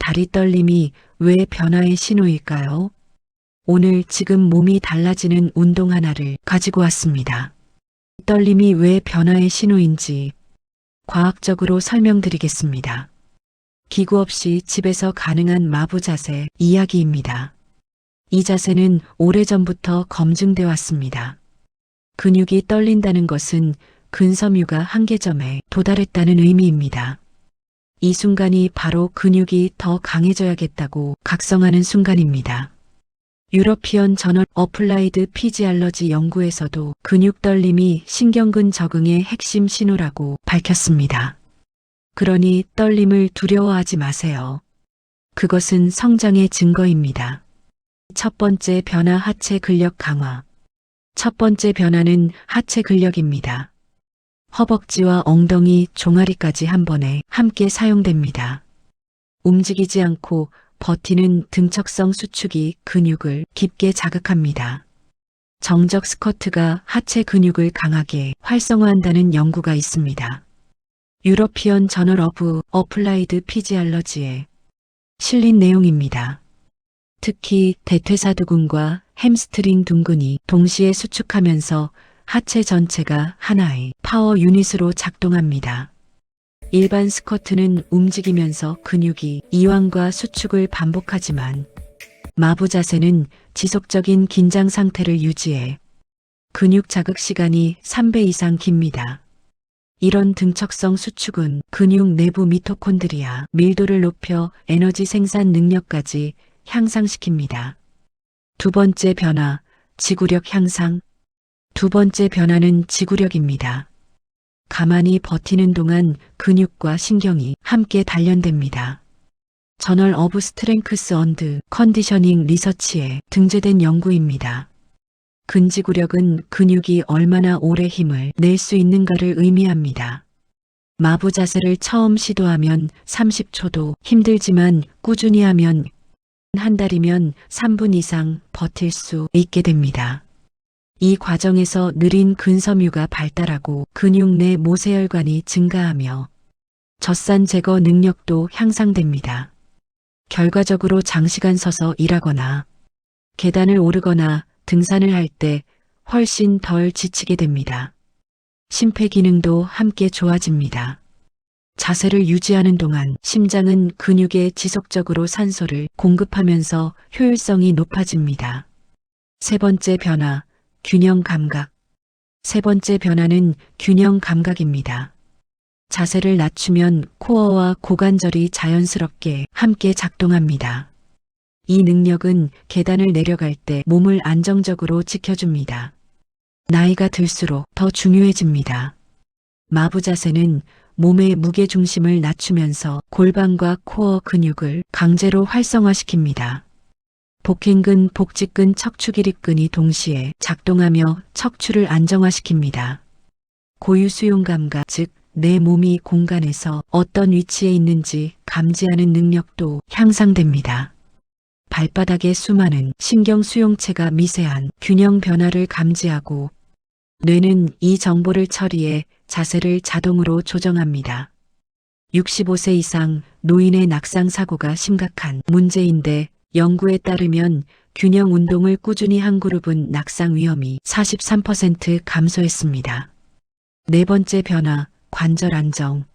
다리 떨림이 왜 변화의 신호일까요? 오늘 지금 몸이 달라지는 운동 하나를 가지고 왔습니다. 떨림이 왜 변화의 신호인지 과학적으로 설명드리겠습니다. 기구 없이 집에서 가능한 마부 자세 이야기입니다. 이 자세는 오래전부터 검증돼 왔습니다. 근육이 떨린다는 것은 근섬유가 한계점에 도달했다는 의미입니다. 이 순간이 바로 근육이 더 강해져야겠다고 각성하는 순간입니다. 유러피언 저널 어플라이드 피지알러지 연구에서도 근육 떨림이 신경근 적응의 핵심 신호라고 밝혔습니다. 그러니 떨림을 두려워하지 마세요. 그것은 성장의 증거입니다. 첫 번째 변화, 하체 근력 강화. 첫 번째 변화는 하체 근력입니다. 허벅지와 엉덩이, 종아리까지 한 번에 함께 사용됩니다. 움직이지 않고 버티는 등척성 수축이 근육을 깊게 자극합니다. 정적 스쿼트가 하체 근육을 강하게 활성화한다는 연구가 있습니다. 유러피언 저널 오브 어플라이드 피지알러지에 실린 내용입니다. 특히 대퇴사두근과 햄스트링 둔근이 동시에 수축하면서 하체 전체가 하나의 파워 유닛으로 작동합니다. 일반 스쿼트는 움직이면서 근육이 이완과 수축을 반복하지만 마부 자세는 지속적인 긴장 상태를 유지해 근육 자극 시간이 3배 이상 깁니다. 이런 등척성 수축은 근육 내부 미토콘드리아 밀도를 높여 에너지 생산 능력까지 향상시킵니다. 두 번째 변화, 지구력 향상. 두 번째 변화는 지구력입니다. 가만히 버티는 동안 근육과 신경이 함께 단련됩니다. 저널 오브 스트렝크스 앤드 컨디셔닝 리서치에 등재된 연구입니다. 근지구력은 근육이 얼마나 오래 힘을 낼 수 있는가를 의미합니다. 마부 자세를 처음 시도하면 30초도 힘들지만 꾸준히 하면 한 달이면 3분 이상 버틸 수 있게 됩니다. 이 과정에서 느린 근섬유가 발달하고 근육 내 모세혈관이 증가하며 젖산 제거 능력도 향상됩니다. 결과적으로 장시간 서서 일하거나 계단을 오르거나 등산을 할 때 훨씬 덜 지치게 됩니다. 심폐기능도 함께 좋아집니다. 자세를 유지하는 동안 심장은 근육에 지속적으로 산소를 공급하면서 효율성이 높아집니다. 세 번째 변화, 균형 감각. 세 번째 변화는 균형 감각입니다. 자세를 낮추면 코어와 고관절이 자연스럽게 함께 작동합니다. 이 능력은 계단을 내려갈 때 몸을 안정적으로 지켜줍니다. 나이가 들수록 더 중요해집니다. 마부 자세는 몸의 무게 중심을 낮추면서 골반과 코어 근육을 강제로 활성화시킵니다. 복행근, 복직근, 척추기립근이 동시에 작동하며 척추를 안정화시킵니다. 고유 수용 감각, 즉 내 몸이 공간에서 어떤 위치에 있는지 감지하는 능력도 향상됩니다. 발바닥의 수많은 신경 수용체가 미세한 균형 변화를 감지하고 뇌는 이 정보를 처리해 자세를 자동으로 조정합니다. 65세 이상 노인의 낙상 사고가 심각한 문제인데 연구에 따르면 균형 운동을 꾸준히 한 그룹은 낙상 위험이 43% 감소했습니다. 네 번째 변화, 관절 안정.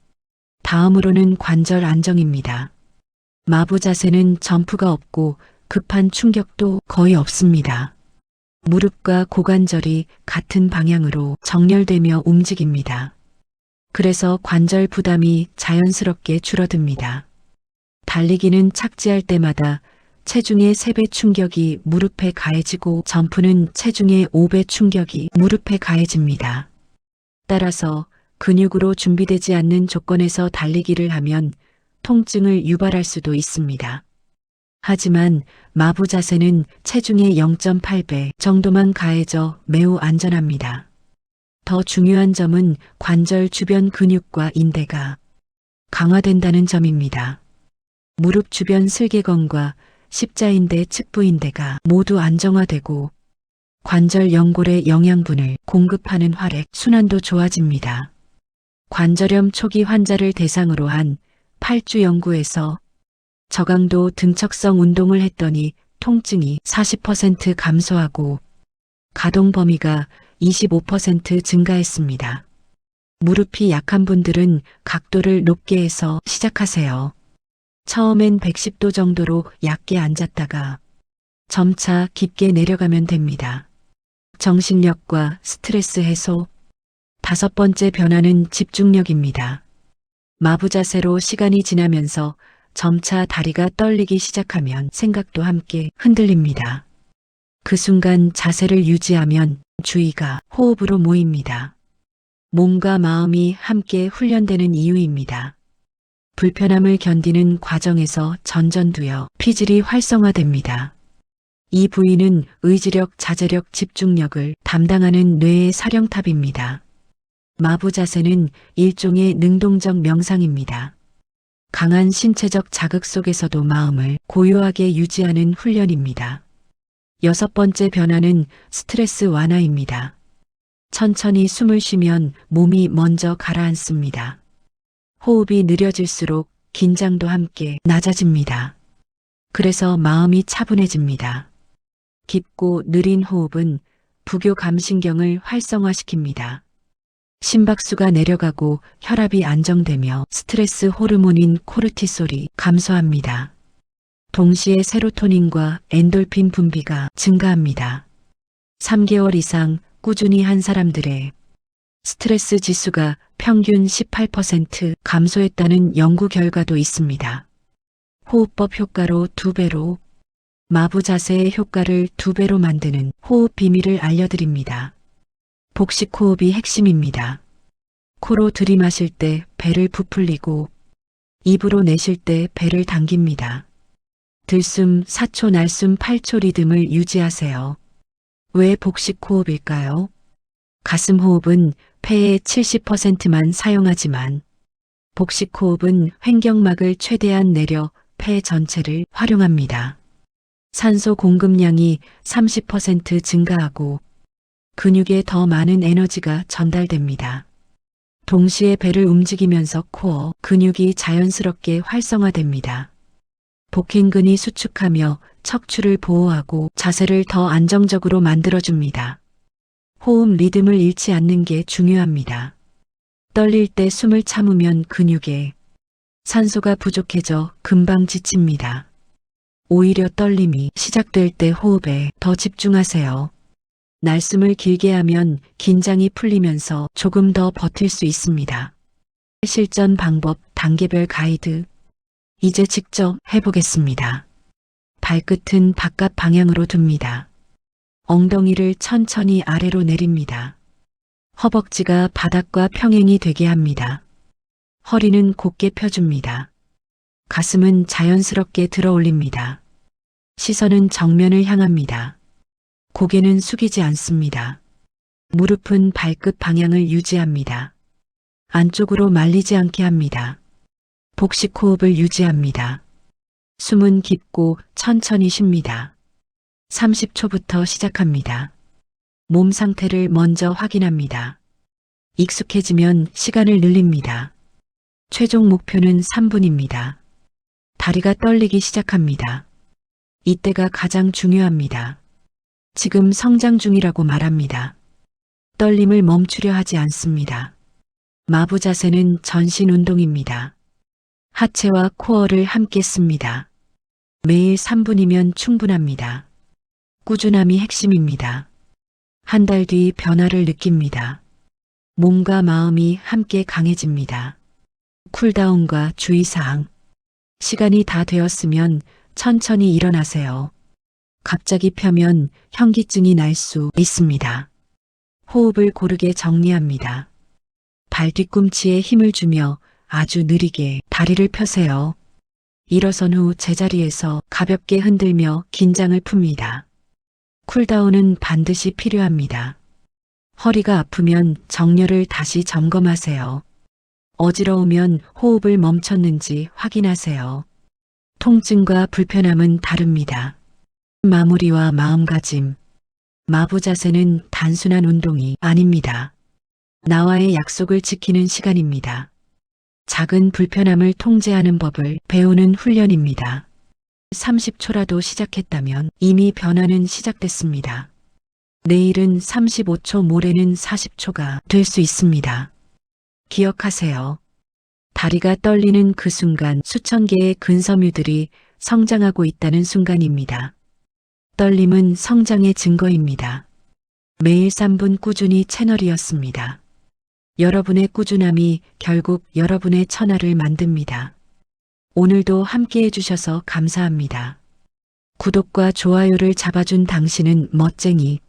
다음으로는 관절 안정입니다. 마부 자세는 점프가 없고 급한 충격도 거의 없습니다. 무릎과 고관절이 같은 방향으로 정렬되며 움직입니다. 그래서 관절 부담이 자연스럽게 줄어듭니다. 달리기는 착지할 때마다 체중의 3배 충격이 무릎에 가해지고 점프는 체중의 5배 충격이 무릎에 가해집니다. 따라서 근육으로 준비되지 않는 조건에서 달리기를 하면 통증을 유발할 수도 있습니다. 하지만 마부 자세는 체중의 0.8배 정도만 가해져 매우 안전합니다. 더 중요한 점은 관절 주변 근육과 인대가 강화된다는 점입니다. 무릎 주변 슬개건과 십자인대, 측부인대가 모두 안정화되고 관절 연골에 영양분을 공급하는 혈액 순환도 좋아집니다. 관절염 초기 환자를 대상으로 한 8주 연구에서 저강도 등척성 운동을 했더니 통증이 40% 감소하고 가동 범위가 25% 증가했습니다. 무릎이 약한 분들은 각도를 높게 해서 시작하세요. 처음엔 110도 정도로 얕게 앉았다가 점차 깊게 내려가면 됩니다. 정신력과 스트레스 해소. 5번째 변화는 집중력입니다. 마부 자세로 시간이 지나면서 점차 다리가 떨리기 시작하면 생각도 함께 흔들립니다. 그 순간 자세를 유지하면 주의가 호흡으로 모입니다. 몸과 마음이 함께 훈련되는 이유입니다. 불편함을 견디는 과정에서 전전두엽, 피질이 활성화됩니다. 이 부위는 의지력, 자제력, 집중력을 담당하는 뇌의 사령탑입니다. 마부 자세는 일종의 능동적 명상입니다. 강한 신체적 자극 속에서도 마음을 고요하게 유지하는 훈련입니다. 6번째 변화는 스트레스 완화입니다. 천천히 숨을 쉬면 몸이 먼저 가라앉습니다. 호흡이 느려질수록 긴장도 함께 낮아집니다. 그래서 마음이 차분해집니다. 깊고 느린 호흡은 부교 감신경을 활성화시킵니다. 심박수가 내려가고 혈압이 안정되며 스트레스 호르몬인 코르티솔이 감소합니다. 동시에 세로토닌과 엔돌핀 분비가 증가합니다. 3개월 이상 꾸준히 한 사람들의 스트레스 지수가 평균 18% 감소했다는 연구 결과도 있습니다. 호흡법 효과로 2배로, 마부 자세의 효과를 2배로 만드는 호흡 비밀을 알려드립니다. 복식 호흡이 핵심입니다. 코로 들이마실 때 배를 부풀리고 입으로 내쉴 때 배를 당깁니다. 들숨 4초, 날숨 8초 리듬을 유지하세요. 왜 복식 호흡일까요? 가슴 호흡은 폐의 70%만 사용하지만 복식 호흡은 횡격막을 최대한 내려 폐 전체를 활용합니다. 산소 공급량이 30% 증가하고 근육에 더 많은 에너지가 전달됩니다. 동시에 배를 움직이면서 코어 근육이 자연스럽게 활성화됩니다. 복행근이 수축하며 척추를 보호하고 자세를 더 안정적으로 만들어줍니다. 호흡 리듬을 잃지 않는 게 중요합니다. 떨릴 때 숨을 참으면 근육에 산소가 부족해져 금방 지칩니다. 오히려 떨림이 시작될 때 호흡에 더 집중하세요. 날숨을 길게 하면 긴장이 풀리면서 조금 더 버틸 수 있습니다. 실전 방법 단계별 가이드. 이제 직접 해보겠습니다. 발끝은 바깥 방향으로 둡니다. 엉덩이를 천천히 아래로 내립니다. 허벅지가 바닥과 평행이 되게 합니다. 허리는 곧게 펴줍니다. 가슴은 자연스럽게 들어 올립니다. 시선은 정면을 향합니다. 고개는 숙이지 않습니다. 무릎은 발끝 방향을 유지합니다. 안쪽으로 말리지 않게 합니다. 복식 호흡을 유지합니다. 숨은 깊고 천천히 쉽니다. 30초부터 시작합니다. 몸 상태를 먼저 확인합니다. 익숙해지면 시간을 늘립니다. 최종 목표는 3분입니다. 다리가 떨리기 시작합니다. 이때가 가장 중요합니다. 지금 성장 중이라고 말합니다. 떨림을 멈추려 하지 않습니다. 마부 자세는 전신 운동입니다. 하체와 코어를 함께 씁니다. 매일 3분이면 충분합니다. 꾸준함이 핵심입니다. 한 달 뒤 변화를 느낍니다. 몸과 마음이 함께 강해집니다. 쿨다운과 주의사항. 시간이 다 되었으면 천천히 일어나세요. 갑자기 펴면 현기증이 날 수 있습니다. 호흡을 고르게 정리합니다. 발 뒤꿈치에 힘을 주며 아주 느리게 다리를 펴세요. 일어선 후 제자리에서 가볍게 흔들며 긴장을 풉니다. 쿨다운은 반드시 필요합니다. 허리가 아프면 정렬을 다시 점검하세요. 어지러우면 호흡을 멈췄는지 확인하세요. 통증과 불편함은 다릅니다. 마무리와 마음가짐. 마부 자세는 단순한 운동이 아닙니다. 나와의 약속을 지키는 시간입니다. 작은 불편함을 통제하는 법을 배우는 훈련입니다. 30초라도 시작했다면 이미 변화는 시작됐습니다. 내일은 35초, 모레는 40초가 될 수 있습니다. 기억하세요. 다리가 떨리는 그 순간 수천 개의 근섬유들이 성장하고 있다는 순간입니다. 떨림은 성장의 증거입니다. 매일 3분 꾸준히 채널이었습니다. 여러분의 꾸준함이 결국 여러분의 천하를 만듭니다. 오늘도 함께 해주셔서 감사합니다. 구독과 좋아요를 잡아준 당신은 멋쟁이.